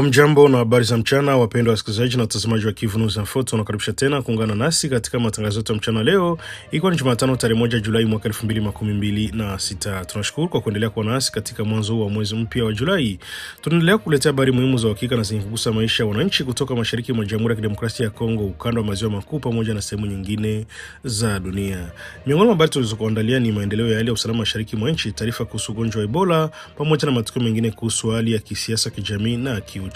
Mjambo na habari za mchana, wapendwa wasikilizaji na watazamaji wa Kivu News Info, tunakaribisha tena kuungana nasi katika matangazo yetu ya mchana leo, ikiwa ni Jumatano tarehe 1 Julai mwaka 2026. Tunashukuru kwa kuendelea kuwa nasi katika mwanzo wa mwezi mpya wa Julai. Tunaendelea kukuletea habari muhimu za uhakika na zenye kugusa maisha ya wananchi kutoka mashariki mwa Jamhuri ya Kidemokrasia ya Kongo, ukanda wa maziwa makuu pamoja na sehemu nyingine za dunia. Miongoni mwa habari tulizokuandalia ni maendeleo ya hali ya usalama mashariki mwa nchi, taarifa kuhusu ugonjwa wa Ebola pamoja na matukio mengine kuhusu hali ya kisiasa, kijamii na kiuchumi.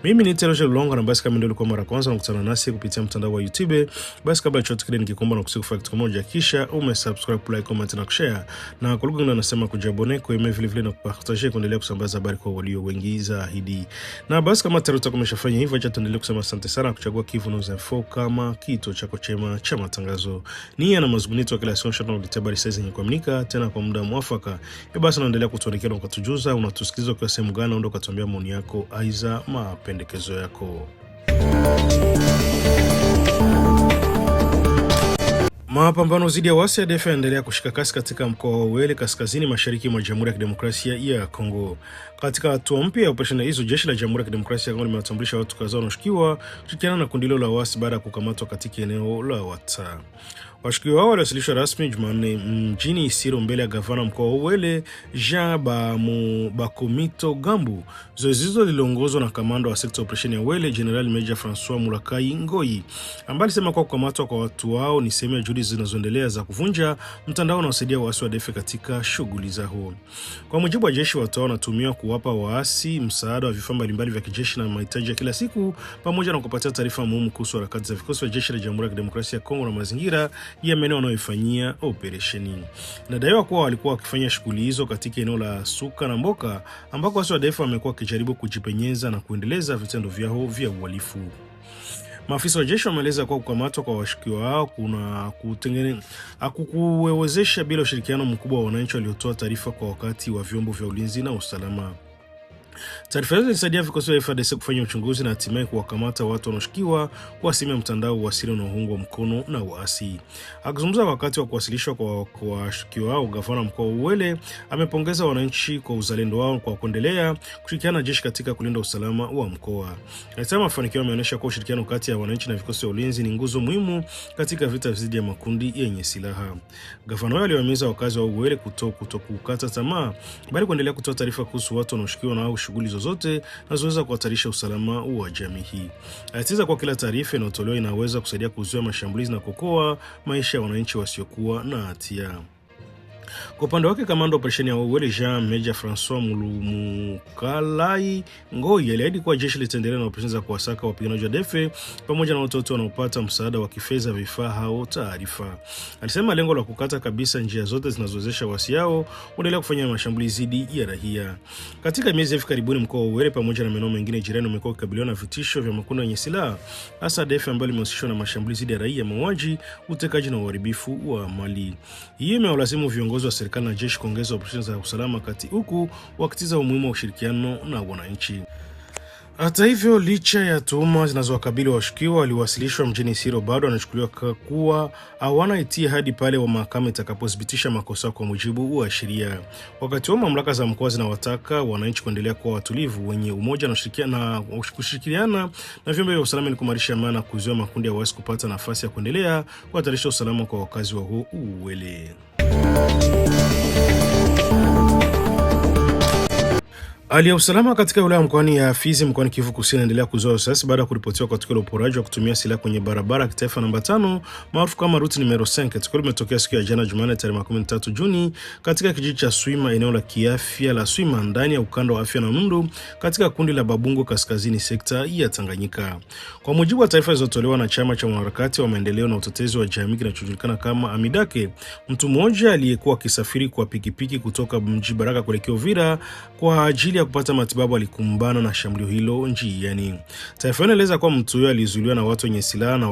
Mimi ni Teroje Lulonga, na basi kama ndio ulikuwa mara kwanza unakutana nasi kupitia mtandao wa YouTube, basi kabla ya chochote kile nikikomba na kusifu kitu kimoja, kisha umesubscribe, like, comment na kushare, na kwa lugha nasema kujabone kwa email vile vile na kupartager kuendelea kusambaza habari kwa walio wengi zaidi. Na basi kama tayari utakomeshafanya hivyo, acha tuendelee kusema asante sana kuchagua Kivu News Info kama kituo chako chema cha matangazo. Ni ana mazungumzo ya kila siku shana kuletea habari sasa zenye kuaminika tena kwa muda mwafaka. Basi naendelea kutuandikia na kutujuza unatusikiliza kwa sehemu gani, ndio ukatuambia maoni yako aiza mapendekezo yako. Mapambano dhidi ya waasi ya ADF yanaendelea kushika kasi katika mkoa wa Uele kaskazini mashariki mwa Jamhuri ya Kidemokrasia ya Kongo. Katika hatua mpya ya operesheni hizo, jeshi la Jamhuri ya Kidemokrasia ya Kongo limewatambulisha watu kadhaa wanaoshukiwa kushirikiana na kundi la waasi baada ya kukamatwa katika eneo la Wata. Washukiwa hao waliwasilishwa rasmi Jumanne mjini Isiro mbele ya gavana mkoa wa Uele Jean Bakomito Gambu. Zoezi hilo liliongozwa na kamanda wa sekta operesheni ya Uele General Major Francois Mulakai Ngoi, ambaye alisema kwa kukamatwa kwa watu wao ni sehemu ya juhudi zinazoendelea za kuvunja mtandao na usaidia waasi wa ADF katika shughuli zao. Kwa mujibu wa jeshi, watu hao wanatumiwa kuwapa waasi msaada wa vifaa mbalimbali vya kijeshi na mahitaji ya kila siku, pamoja na kupatia taarifa muhimu kuhusu harakati za vikosi vya jeshi la Jamhuri ya Kidemokrasia ya Kongo na mazingira ya maeneo wanayoifanyia operesheni. Inadaiwa kuwa walikuwa wakifanya shughuli hizo katika eneo la Suka na Mboka, ambako waasi wa ADF wamekuwa wakijaribu kujipenyeza na kuendeleza vitendo vyao vya uhalifu. Maafisa wa jeshi wameeleza kuwa kukamatwa kwa washukiwa hao kuna kuwezesha bila ushirikiano mkubwa wa wananchi waliotoa taarifa kwa wakati wa vyombo vya ulinzi na usalama. Taarifa hizo zilisaidia vikosi vya FARDC kufanya uchunguzi na hatimaye kuwakamata watu wanaoshukiwa kuwasimamia mtandao wa siri unaoungwa mkono na waasi. Akizungumza wakati wa kuwasilishwa kwa washukiwa hao, gavana mkoa wa Uele amepongeza wananchi kwa uzalendo wao kwa kuendelea kushirikiana na jeshi katika kulinda usalama wa mkoa. Alisema mafanikio yameonyesha kuwa ushirikiano kati ya wananchi na vikosi vya ulinzi ni nguzo muhimu katika vita dhidi ya makundi yenye silaha. Gavana huyo aliwahimiza wakazi wa Uele kutokukata tamaa, bali kuendelea kutoa taarifa kuhusu watu wanaoshukiwa na shughuli zozote zinazoweza kuhatarisha usalama wa jamii hii. Alisisitiza kwa kila taarifa inayotolewa inaweza kusaidia kuzuia mashambulizi na kuokoa maisha ya wananchi wasiokuwa na hatia. Kwa upande wake, kamanda operesheni ya Uele Jean Major Francois Mulukalai Ngoi aliahidi kuwa jeshi litaendelea na operesheni za kuwasaka wapiganaji wa ADF pamoja na watoto wanaopata msaada wa kifedha, vifaa au taarifa. Alisema lengo la kukata kabisa njia zote zinazowezesha waasi hao kuendelea kufanya mashambulizi dhidi ya raia. Katika miezi ya hivi karibuni, mkoa wa Uele pamoja na maeneo mengine jirani umekuwa ukikabiliwa na vitisho vya makundi yenye silaha, hasa ADF ambayo limehusishwa na mashambulizi dhidi ya raia, mauaji, utekaji na uharibifu wa mali. Hii imewalazimu viongozi wa serikali na jeshi kuongeza operesheni za usalama kati huku wakitiza umuhimu wa ushirikiano na wananchi. Hata hivyo, licha ya tuhuma zinazowakabili washukiwa waliwasilishwa mjini Isiro, bado wanachukuliwa kuwa hawana hatia hadi pale wa mahakama itakapothibitisha makosa kwa mujibu wa sheria. Wakati wa mamlaka za mkoa zinawataka wananchi kuendelea kuwa watulivu, wenye umoja na kushirikiana na vyombo vya usalama ili kuimarisha amani na kuzuia makundi ya waasi kupata nafasi ya kuendelea kuhatarisha usalama kwa wakazi wa Uele. Hali ya usalama katika wilaya mkoani ya Fizi mkoani Kivu Kusini inaendelea kuzua wasiwasi baada ya kuripotiwa kwa tukio la uporaji wa kutumia silaha kwenye barabara ya kitaifa namba 5 maarufu kama route numero 5. Tukio limetokea siku ya jana Jumanne tarehe 13 Juni katika kijiji cha Swima, eneo la kiafya la Swima ndani ya ukanda wa afya na Nundu katika kundi la Babungo kaskazini sekta ya Tanganyika. Kwa mujibu wa taarifa zilizotolewa na chama cha wanaharakati wa maendeleo na utetezi wa jamii kinachojulikana kama Amidake, mtu mmoja aliyekuwa akisafiri kwa pikipiki kutoka mji Baraka kuelekea Uvira kwa ajili ya kupata matibabu alikumbana na shambulio hilo njiani. Taarifa inaeleza kuwa mtu huyo alizuiliwa na watu wenye silaha na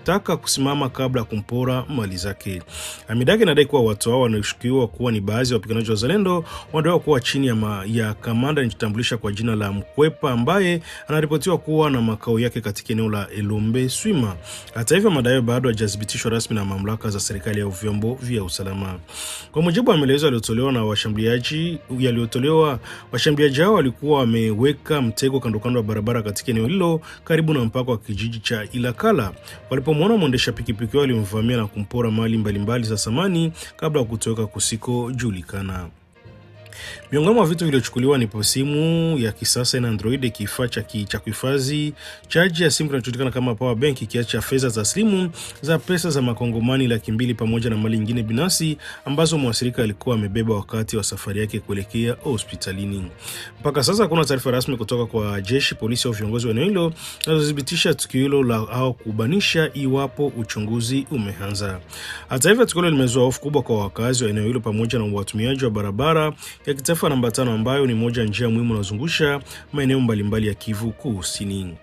kutaka kusimama kabla ya kumpora mali zake. Hamidaki anadai kuwa watu hao wanashukiwa kuwa ni baadhi ya wapiganaji wa Wazalendo wanadaiwa kuwa chini ya kamanda anajitambulisha kwa jina la Mkwepa, ambaye anaripotiwa kuwa na makao yake katika eneo la Elombe Swima. Hata hivyo, madai bado hayajathibitishwa rasmi na mamlaka za serikali au vyombo vya usalama. Kwa mujibu wa maelezo yaliyotolewa na washambuliaji hao walikuwa wameweka mtego kando kando ya barabara katika eneo hilo karibu na mpaka wa kijiji cha Ilakala. Walipomwona mwendesha pikipiki walimvamia na kumpora mali mbalimbali za samani kabla ya kutoweka kusikojulikana. Miongoni mwa vitu vilivyochukuliwa ni simu ya kisasa na Android, kifaa cha kuhifadhi chaji ya simu kinachojulikana kama power bank, kiasi cha fedha taslimu za pesa za makongomani 200,000 pamoja na mali nyingine binafsi ambazo mwathirika alikuwa amebeba wakati wa safari yake kuelekea hospitalini. Mpaka sasa hakuna taarifa rasmi kutoka kwa jeshi, polisi au viongozi wa eneo hilo zinazothibitisha tukio hilo au kubanisha iwapo uchunguzi umeanza. Hata hivyo, tukio hilo limezua hofu kubwa kwa wakazi wa eneo hilo pamoja na watumiaji wa barabara ya kitaifa namba 5 ambayo ni moja njia muhimu inayozungusha maeneo mbalimbali ya Kivu Kusini.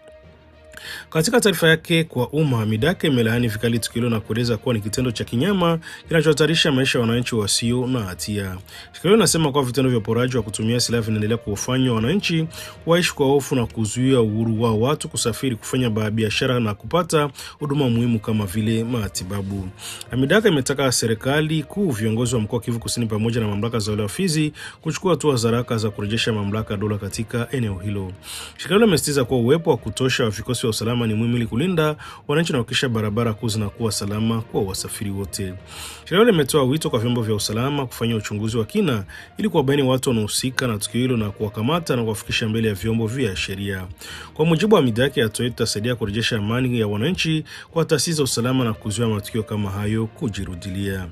Katika taarifa yake kwa umma, Hamidaki imelaani vikali tukio na kueleza kuwa ni kitendo cha kinyama kinachohatarisha maisha ya wananchi wasio na hatia. Tukio linasema kwa vitendo vya uporaji wa kutumia silaha vinaendelea kuwafanya wananchi waishi kwa hofu na kuzuia uhuru wa watu kusafiri, kufanya biashara na kupata huduma muhimu kama vile matibabu. Hamidaki imetaka serikali kuu, viongozi wa mkoa wa Kivu Kusini pamoja na mamlaka za wilaya Fizi kuchukua hatua za haraka za kurejesha mamlaka dola katika eneo hilo. Shirika hilo limesisitiza kuwa uwepo wa kutosha wa vikosi vya usalama ni muhimu ili kulinda wananchi na kuhakikisha barabara kuu zinakuwa salama kwa wasafiri wote. Shirika limetoa wito kwa vyombo vya usalama kufanya uchunguzi wa kina ili kuwabaini watu wanaohusika na tukio hilo na kuwakamata na kuwafikisha mbele ya vyombo vya sheria. Kwa mujibu wa Hamidaki, hatua hiyo itasaidia kurejesha amani ya wananchi kwa taasisi za usalama na kuzuia matukio kama hayo kujirudilia.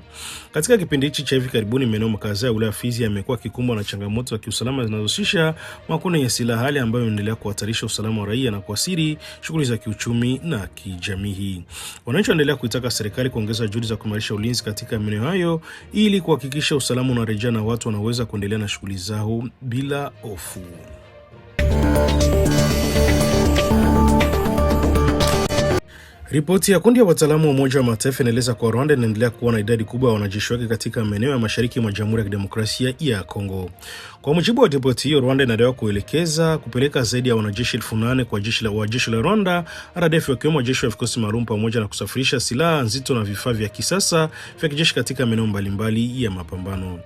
Katika kipindi hichi cha hivi karibuni, maeneo makazi ya wilaya Fizi yamekuwa kikumbwa na changamoto za kiusalama zinazohusisha makundi yenye silaha, hali ambayo inaendelea kuhatarisha usalama wa raia na kuathiri shughuli za kiuchumi na kijamii. Wananchi wanaendelea kuitaka serikali kuongeza juhudi za kuimarisha ulinzi katika maeneo hayo ili kuhakikisha usalama unarejea na watu wanaweza kuendelea na shughuli zao bila hofu. Ripoti ya kundi ya wataalamu wa Umoja wa Mataifa inaeleza kuwa Rwanda inaendelea kuwa na idadi kubwa ya wanajeshi wake katika maeneo ya mashariki mwa Jamhuri ya Kidemokrasia ya Kongo. Kwa mujibu wa ripoti hiyo, Rwanda inadaiwa kupeleka zaidi ya wanajeshi 8,000 kwa jeshi la Rwanda, RDF, wakiwemo wajeshi wa vikosi maalum, pamoja na kusafirisha silaha nzito na vifaa vya kisasa vya kijeshi katika maeneo mbalimbali ya mapambano.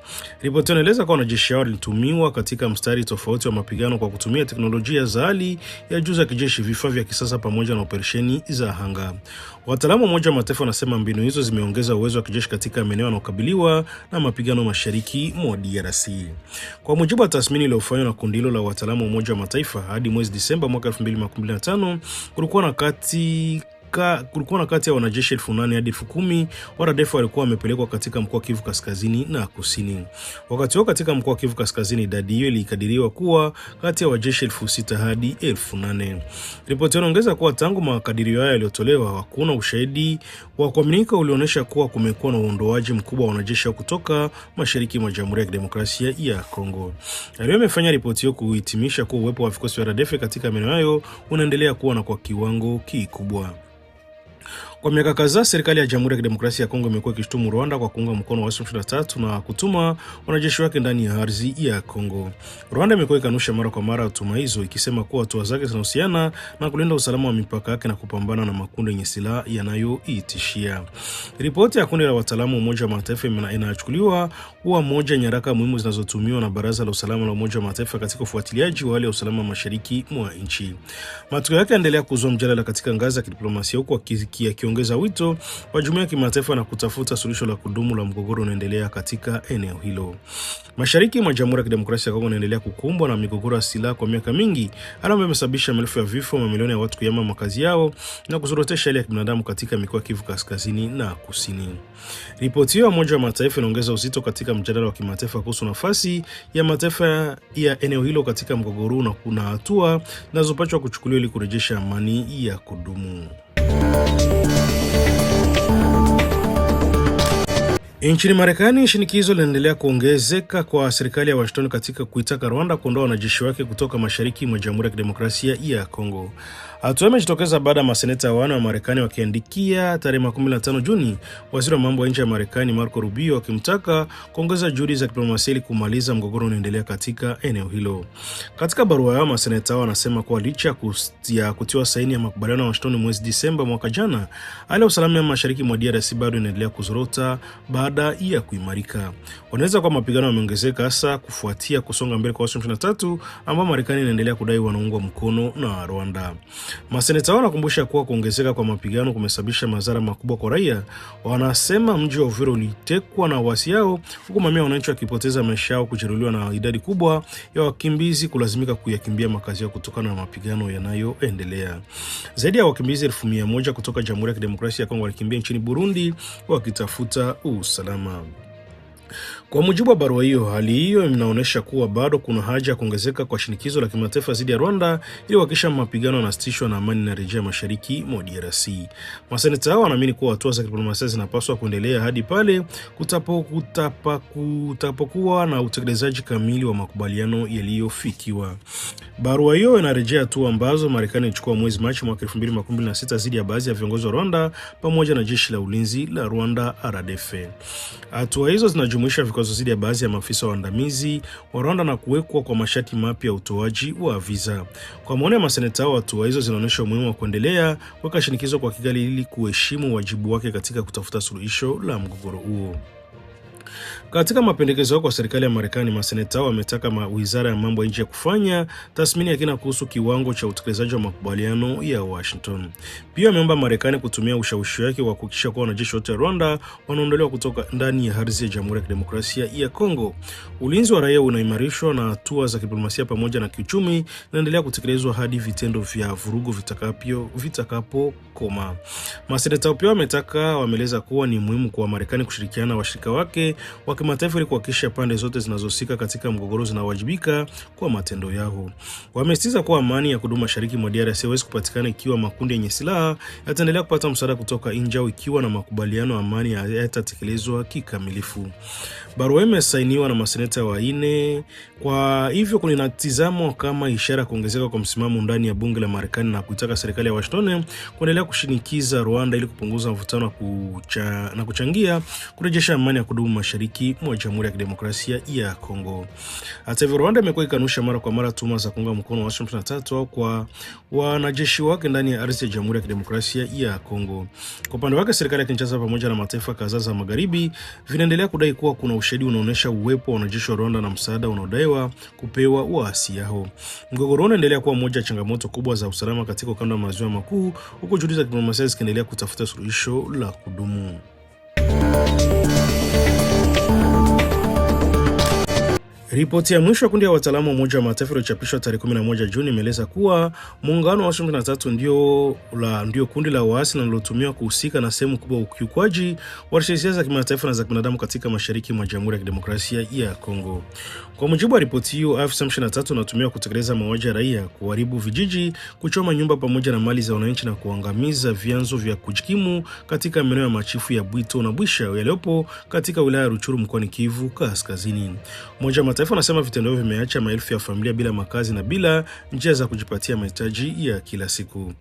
Ripoti inaeleza kuwa wanajeshi hao walitumiwa katika mstari tofauti wa mapigano kwa kutumia teknolojia za hali ya juu za kijeshi, vifaa vya kisasa pamoja na operesheni za anga. Wataalamu wa Umoja wa Mataifa wanasema mbinu hizo zimeongeza uwezo wa kijeshi katika maeneo yanayokabiliwa na mapigano mashariki mwa DRC. Kwa mujibu wa tathmini iliyofanywa na kundi hilo la wataalamu wa Umoja wa Mataifa, hadi mwezi Disemba mwaka 2025 kulikuwa na kati ya wanajeshi 8,000 hadi 10,000 wa RDF walikuwa wamepelekwa katika mkoa wa Kivu Kaskazini na Kusini. Wakati huo katika mkoa wa Kivu Kaskazini, idadi hiyo ilikadiriwa kuwa kati ya wajeshi 6,000 hadi 8,000. Ripoti inaongeza kuwa tangu makadirio hayo yaliyotolewa, hakuna ushahidi wa kuaminika ulionyesha kuwa kumekuwa na uondoaji mkubwa wa wanajeshi kutoka mashariki mwa Jamhuri ya Kidemokrasia ya Kongo. Hayo imefanya ripoti hiyo kuhitimisha kuwa uwepo wa vikosi vya RDF katika maeneo hayo unaendelea kuwa na kwa kiwango kikubwa. Kwa miaka kadhaa, serikali ya Jamhuri ya Kidemokrasia ya Kongo imekuwa ikishutumu Rwanda kwa kuunga mkono wa M23 na kutuma wanajeshi wake ndani ya ardhi ya Kongo. Rwanda imekuwa ikanusha mara kwa mara tuhuma hizo, ikisema kuwa hatua zake zinahusiana na kulinda usalama wa mipaka yake na kupambana na makundi yenye silaha yanayoitishia. Ripoti ya kundi la wataalamu wa Umoja wa Mataifa inachukuliwa kuwa moja nyaraka muhimu zinazotumiwa na Baraza la Usalama la Umoja wa Mataifa katika ufuatiliaji wa hali ya usalama mashariki mwa nchi. Matukio yake yanaendelea kuzua mjadala katika ngazi ya kidiplomasia, huku akiongeza wito wa jumuiya ya kimataifa na kutafuta suluhisho la kudumu la mgogoro unaendelea katika eneo hilo. Mashariki mwa Jamhuri ya Kidemokrasia ya Kongo inaendelea kukumbwa na migogoro ya silaha kwa miaka mingi, hali ambayo imesababisha maelfu ya vifo, mamilioni ya watu kuyama makazi yao na kuzorotesha hali ya kibinadamu katika mikoa ya Kivu Kaskazini na Kusini. Ripoti hiyo ya Umoja wa Mataifa inaongeza uzito katika mjadala wa kimataifa kuhusu nafasi ya mataifa ya eneo hilo katika mgogoro na kuna hatua zinazopaswa kuchukuliwa ili kurejesha amani ya kudumu. Nchini Marekani, shinikizo linaendelea kuongezeka kwa serikali ya Washington katika kuitaka Rwanda kuondoa wanajeshi wake kutoka mashariki mwa Jamhuri ya Kidemokrasia ya Kongo. Hatua imejitokeza baada ya maseneta wane wa Marekani wakiandikia tarehe 15 Juni waziri wa mambo ya nje ya Marekani Marco Rubio akimtaka kuongeza juhudi za diplomasia ili kumaliza mgogoro unaoendelea katika eneo hilo. Katika barua yao, maseneta wanasema kuwa licha ya kutiwa saini ya makubaliano ya Washington mwezi Disemba mwaka jana, hali ya usalama ya mashariki mwa DRC bado inaendelea kuzorota baada ya kuimarika. Wanaweza kwa mapigano yameongezeka hasa kufuatia kusonga mbele kwa M23 ambao Marekani inaendelea kudai wanaungwa mkono na Rwanda. Maseneta wanakumbusha kuwa kuongezeka kwa mapigano kumesababisha madhara makubwa kwa raia. Wanasema mji wa Uvira ulitekwa na waasi hao, huku mamia ya wananchi wakipoteza maisha yao, kujeruhiwa na idadi kubwa ya wakimbizi kulazimika kuyakimbia makazi yao kutokana na mapigano yanayoendelea. Zaidi ya wakimbizi 100,000 kutoka Jamhuri ya Kidemokrasia ya Kongo walikimbia nchini Burundi wakitafuta usalama. Kwa mujibu wa barua hiyo, hali hiyo inaonyesha kuwa bado kuna haja ya kuongezeka kwa shinikizo la kimataifa dhidi ya Rwanda ili kuhakikisha mapigano yanasitishwa na amani inarejea mashariki mwa DRC. Maseneta hao wanaamini kuwa hatua za diplomasia zinapaswa kuendelea hadi pale kutapokuwa na utekelezaji kamili wa makubaliano yaliyofikiwa. Barua hiyo inarejea hatua ambazo Marekani ilichukua mwezi Machi mwaka 2026 dhidi ya baadhi ya viongozi wa Rwanda pamoja na jeshi la ulinzi la Rwanda RDF. Hatua hizo zinajumuisha vikwazo dhidi ya baadhi ya maafisa waandamizi wa Rwanda na kuwekwa kwa masharti mapya ya utoaji wa visa. Kwa maoni ya maseneta hao, hatua hizo zinaonyesha umuhimu wa kuendelea kuweka shinikizo kwa Kigali ili kuheshimu wajibu wake katika kutafuta suluhisho la mgogoro huo. Katika mapendekezo kwa serikali ya Marekani, maseneta wametaka wizara ya mambo ya nje kufanya tathmini ya kina kuhusu kiwango cha utekelezaji wa makubaliano ya Washington. Pia wameomba Marekani kutumia ushawishi wake wa kuhakikisha kuwa wanajeshi wote wa Rwanda wanaondolewa kutoka ndani ya ardhi ya Jamhuri ya Kidemokrasia ya Kongo. Ulinzi wa raia unaimarishwa na hatua za kidiplomasia pamoja na kiuchumi inaendelea kutekelezwa hadi vitendo vya vurugu vitakapokoma. Maseneta pia wameeleza kuwa ni muhimu kwa Marekani kushirikiana na washirika wake wa kimataifa ili kuhakikisha pande zote zinazohusika katika mgogoro zinawajibika kwa matendo yao. Wamesisitiza kuwa amani ya kudumu mashariki mwa DRC haiwezi kupatikana ikiwa makundi yenye silaha yataendelea kupata msaada kutoka nje au ikiwa na makubaliano ya amani hayatatekelezwa kikamilifu. Barua imesainiwa na maseneta 4. Kwa hivyo kunatazamwa kama ishara ya kuongezeka kwa msimamo ndani ya bunge la Marekani na kuitaka serikali ya Washington kuendelea kushinikiza Rwanda ili kupunguza mvutano na kuchangia kurejesha amani ya kudumu mashariki mwa Jamhuri ya Kidemokrasia ya Kongo. Hata hivyo, Rwanda imekuwa ikanusha mara kwa mara tuhuma za kuunga mkono wa M23 au kwa wanajeshi wake ndani ya ardhi ya Jamhuri ya Kidemokrasia ya Kongo. Kwa upande wake, serikali ya Kinshasa pamoja na mataifa kadhaa za magharibi vinaendelea kudai kuwa kuna ushahidi unaonyesha uwepo wa wanajeshi wa Rwanda na msaada unaodaiwa kupewa waasi hao. Mgogoro unaendelea kuwa moja ya changamoto kubwa za usalama katika ukanda wa maziwa makuu, huku juhudi za diplomasia zikiendelea kutafuta suluhisho la kudumu. Ripoti ya mwisho ya kundi ya wataalamu wa Umoja wa Mataifa iliyochapishwa tarehe 11 Juni imeeleza kuwa muungano wa M23 ndio kundi la waasi linalotumiwa kuhusika na sehemu kubwa ya ukiukwaji wa sheria za kimataifa na za binadamu katika mashariki mwa Jamhuri ya Kidemokrasia ya Kongo. Kwa mujibu wa ripoti hiyo, M23 unatumiwa kutekeleza mauaji ya raia, kuharibu vijiji, kuchoma nyumba pamoja na mali za wananchi na kuangamiza vyanzo vya kujikimu katika maeneo ya machifu ya Bwito na Bwisha yaliyopo katika wilaya ya Rutshuru mkoani Kivu Kaskazini. Umoja wa Mataifa unasema vitendo hivyo vimeacha maelfu ya familia bila makazi na bila njia za kujipatia mahitaji ya kila siku.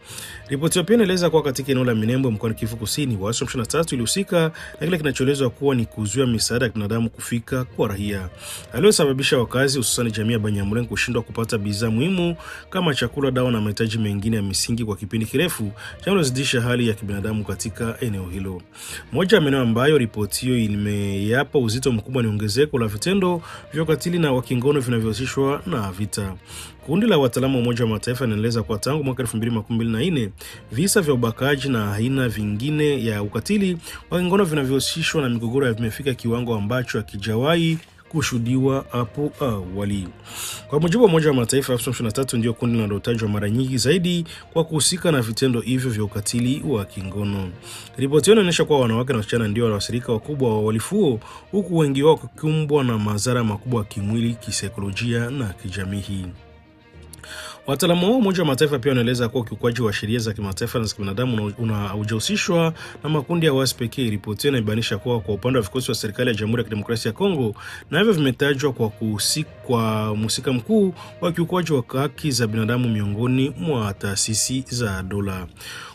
Ripoti hiyo pia inaeleza kuwa katika eneo la Minembwe mkoani Kivu Kusini, waasi wa M23 ilihusika na kile kinachoelezwa kuwa ni kuzuia misaada ya binadamu kufika kwa raia, aliyosababisha wakazi hususan jamii ya Banyamulenge kushindwa kupata bidhaa muhimu kama chakula, dawa na mahitaji mengine ya misingi kwa kipindi kirefu, chanozidisha hali ya kibinadamu katika eneo hilo. Moja ya maeneo ambayo ripoti hiyo imeyapa uzito mkubwa ni ongezeko la vitendo vya ukatili na wakingono vinavyohusishwa na vita. Kundi la wataalamu wa Umoja wa Mataifa linaeleza kwa tangu mwaka 2024 visa vya ubakaji na aina vingine ya ukatili wa kingono vinavyohusishwa na migogoro vimefika kiwango ambacho hakijawahi kushuhudiwa hapo awali. Kwa mujibu wa Umoja wa Mataifa, M23 ndio kundi linalotajwa mara nyingi zaidi kwa kuhusika na vitendo hivyo vya ukatili wa kingono. Ripoti hiyo inaonyesha kuwa wanawake na wasichana ndio waathirika wakubwa wa uhalifu huo, huku wengi wao wakikumbwa na madhara makubwa ya kimwili, kisaikolojia na kijamii. Wataalamu wa Umoja wa Mataifa pia wanaeleza kuwa ukiukwaji wa sheria za kimataifa na za kibinadamu unahusishwa na makundi ya waasi pekee. Ripoti hiyo inabainisha kuwa kwa upande wa vikosi wa serikali ya Jamhuri ya Kidemokrasia ya Kongo, na hivyo vimetajwa kwa kuhusika kwa mhusika mkuu wa kiukwaji wa haki za binadamu miongoni mwa taasisi za dola.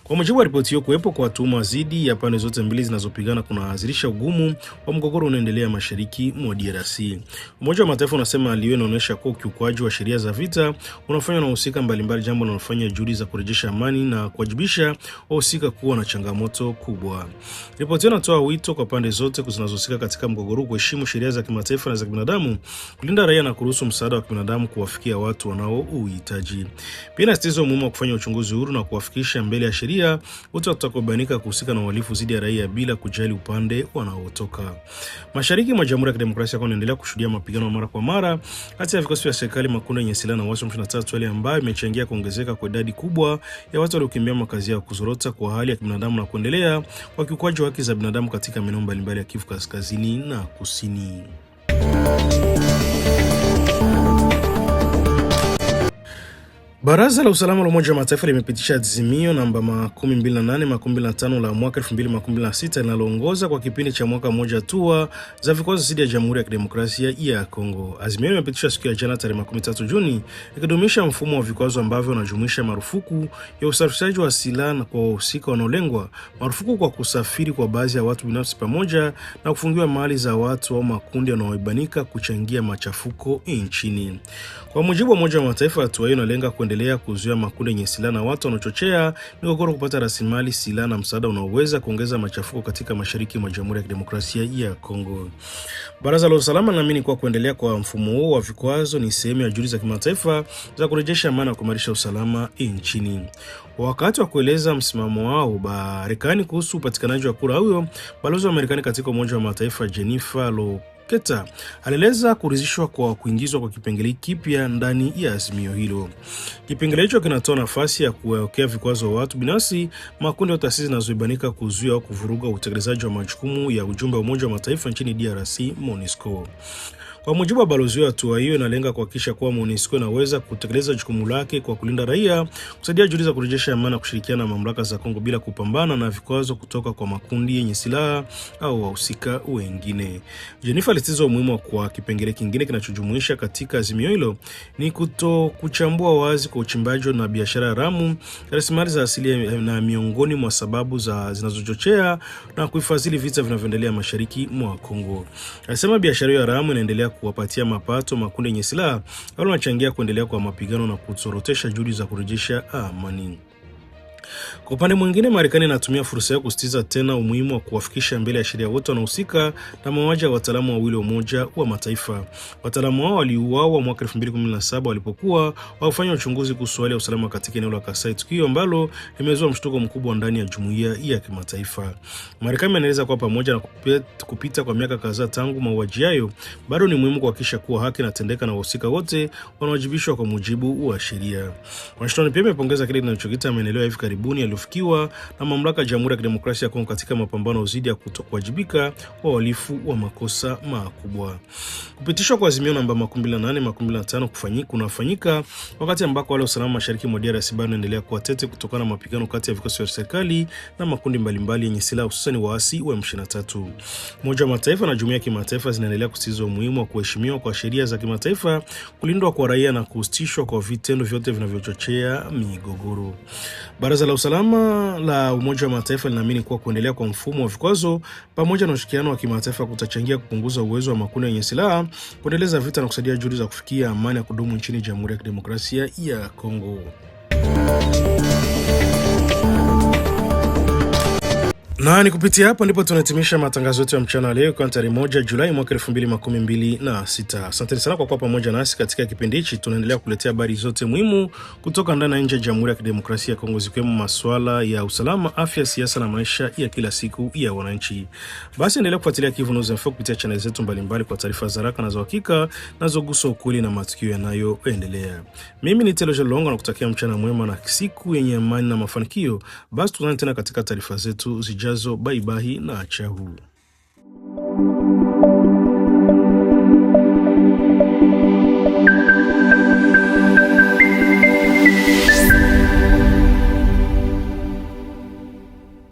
Kwa mujibu wa ripoti hiyo, kuwepo kwa tuhuma dhidi ya pande zote mbili zinazopigana kunaazirisha ugumu wa mgogoro unaendelea mashariki mwa DRC. Umoja wa Mataifa unasema hali hiyo inaonyesha kuwa ukiukwaji wa sheria za vita unafanywa na wahusika mbalimbali, jambo linalofanya juhudi za kurejesha amani na kuwajibisha wahusika kuwa na changamoto kubwa. Ripoti hiyo inatoa wito kwa pande zote zinazohusika katika mgogoro kuheshimu sheria za kimataifa na za kibinadamu, kulinda raia na kuruhusu msaada wa kibinadamu kuwafikia watu wanaouhitaji. Pia inasisitiza umuhimu wa kufanya uchunguzi huru na kuwafikisha mbele ya sheria wote watakaobainika kuhusika na uhalifu dhidi ya raia bila kujali upande wanaotoka. Mashariki mwa Jamhuri ya Kidemokrasia ya Kongo inaendelea kushuhudia mapigano mara kwa mara kati ya vikosi vya serikali, makundi yenye silaha na waasi wa M23, hali ambayo imechangia kuongezeka kwa idadi kubwa ya watu waliokimbia makazi yao, kuzorota kwa hali ya kibinadamu na kuendelea kwa ukiukwaji wa haki za binadamu katika maeneo mbalimbali ya Kivu Kaskazini na Kusini. Baraza la Usalama la Umoja wa Mataifa limepitisha azimio namba 2825 la mwaka 2026 linaloongoza kwa kipindi cha mwaka mmoja hatua za vikwazo dhidi ya Jamhuri ya Kidemokrasia ya Kongo. Azimio limepitishwa siku ya jana tarehe 13 Juni ikidumisha mfumo wa vikwazo ambavyo unajumuisha marufuku ya usafirishaji wa silaha kwa wahusika wanaolengwa, marufuku kwa kusafiri kwa baadhi ya watu binafsi, pamoja na kufungiwa mali za watu au makundi yanayoibanika kuchangia machafuko nchini. Kwa mujibu wa Umoja wa Mataifa, hatua hiyo inalenga kuendelea kuzuia makundi yenye silaha na watu wanaochochea migogoro kupata rasilimali, silaha na msaada unaoweza kuongeza machafuko katika mashariki mwa Jamhuri ya Kidemokrasia ya Kongo. Baraza la Usalama linaamini kuwa kuendelea kwa mfumo huo wa vikwazo ni sehemu ya juhudi za kimataifa za kurejesha amani na kuimarisha usalama nchini. Wakati wa kueleza msimamo wao Marekani kuhusu upatikanaji wa kura huyo, balozi wa Marekani katika Umoja wa Mataifa Jennifer Keta alieleza kuridhishwa kwa kuingizwa kwa kipengele kipya ndani ya azimio hilo. Kipengele hicho kinatoa nafasi ya kuwekea vikwazo wa watu binafsi, makundi au taasisi zinazoibanika kuzuia au kuvuruga utekelezaji wa majukumu ya ujumbe wa Umoja wa Mataifa nchini DRC, MONUSCO. Kwa mujibu wa balozi, hatua hiyo inalenga kuhakikisha kuwa MONUSCO inaweza kutekeleza jukumu lake kwa kulinda raia, kusaidia juhudi za kurejesha amani na kushirikiana na mamlaka za Kongo bila kupambana na vikwazo kutoka kwa makundi yenye silaha au wahusika wengine. Jennifer alisisitiza umuhimu kwa kipengele kingine kinachojumuisha katika azimio hilo ni kuchambua wazi kwa uchimbaji na biashara haramu, rasilimali za asili na miongoni mwa sababu zinazochochea na kuifadhili vita vinavyoendelea mashariki mwa Kongo. Alisema biashara hiyo haramu inaendelea kuwapatia mapato makundi yenye silaha au yanachangia kuendelea kwa mapigano na kuzorotesha juhudi za kurejesha amani. Kwa upande mwingine, Marekani inatumia fursa ya kusisitiza tena umuhimu wa kuwafikisha mbele ya sheria wote wanaohusika na mauaji ya wataalamu wawili wa Umoja wa Mataifa. Wataalamu hao waliuawa mwaka 2017 walipokuwa wakifanya uchunguzi kuhusu hali ya usalama katika eneo la Kasai, tukio ambalo limezua mshtuko mkubwa ndani ya jumuiya ya kimataifa. Marekani inaeleza kwa pamoja na kupita kwa miaka kadhaa tangu mauaji hayo, bado ni muhimu kuhakikisha kuwa haki inatendeka na wahusika wote wanawajibishwa kwa mujibu wa sheria. Washington pia imepongeza kile kinachokiita maendeleo ya hivi karibuni yaliyofikiwa na mamlaka ya Jamhuri ya Kidemokrasia ya Kongo katika mapambano dhidi ya kutokuwajibika kwa wahalifu wa makosa makubwa. Kupitishwa kwa azimio namba 2825 kunafanyika wakati ambako wale usalama mashariki mwa DRC bado wanaendelea kuwa tete kutokana na mapigano kati ya vikosi vya serikali na makundi mbalimbali yenye silaha, hususan waasi wa M23. Umoja wa Mataifa na jumuiya ya kimataifa zinaendelea kusisitiza umuhimu wa kuheshimiwa kwa sheria za kimataifa, kulindwa kwa raia na kusitishwa kwa vitendo vyote vinavyochochea migogoro. Baraza la Usalama la Umoja wa Mataifa linaamini kuwa kuendelea kwa mfumo wa vikwazo pamoja na ushirikiano wa kimataifa kutachangia kupunguza uwezo wa makundi yenye silaha kuendeleza vita na kusaidia juhudi za kufikia amani ya kudumu nchini Jamhuri ya Kidemokrasia ya Kongo. Na ni kupitia hapo ndipo tunahitimisha matangazo yetu ya mchana leo kwa tarehe 1 Julai mwaka 2026. Asante sana kwa kuwa pamoja nasi katika kipindi hichi. Tunaendelea kuletea habari zote muhimu kutoka ndani na nje ya Jamhuri ya Kidemokrasia ya Kongo, zikiwemo masuala ya usalama, afya, siasa na maisha ya kila siku ya wananchi. Basi endelea kufuatilia Kivu News Info kupitia channel zetu mbalimbali kwa taarifa za haraka na za uhakika na zogusa ukweli na matukio yanayoendelea. Mimi ni Telo Jalongo na kutakia mchana mwema na siku yenye amani na mafanikio. Basi tunaanza tena katika taarifa zetu zijazo. Bye bye na chau.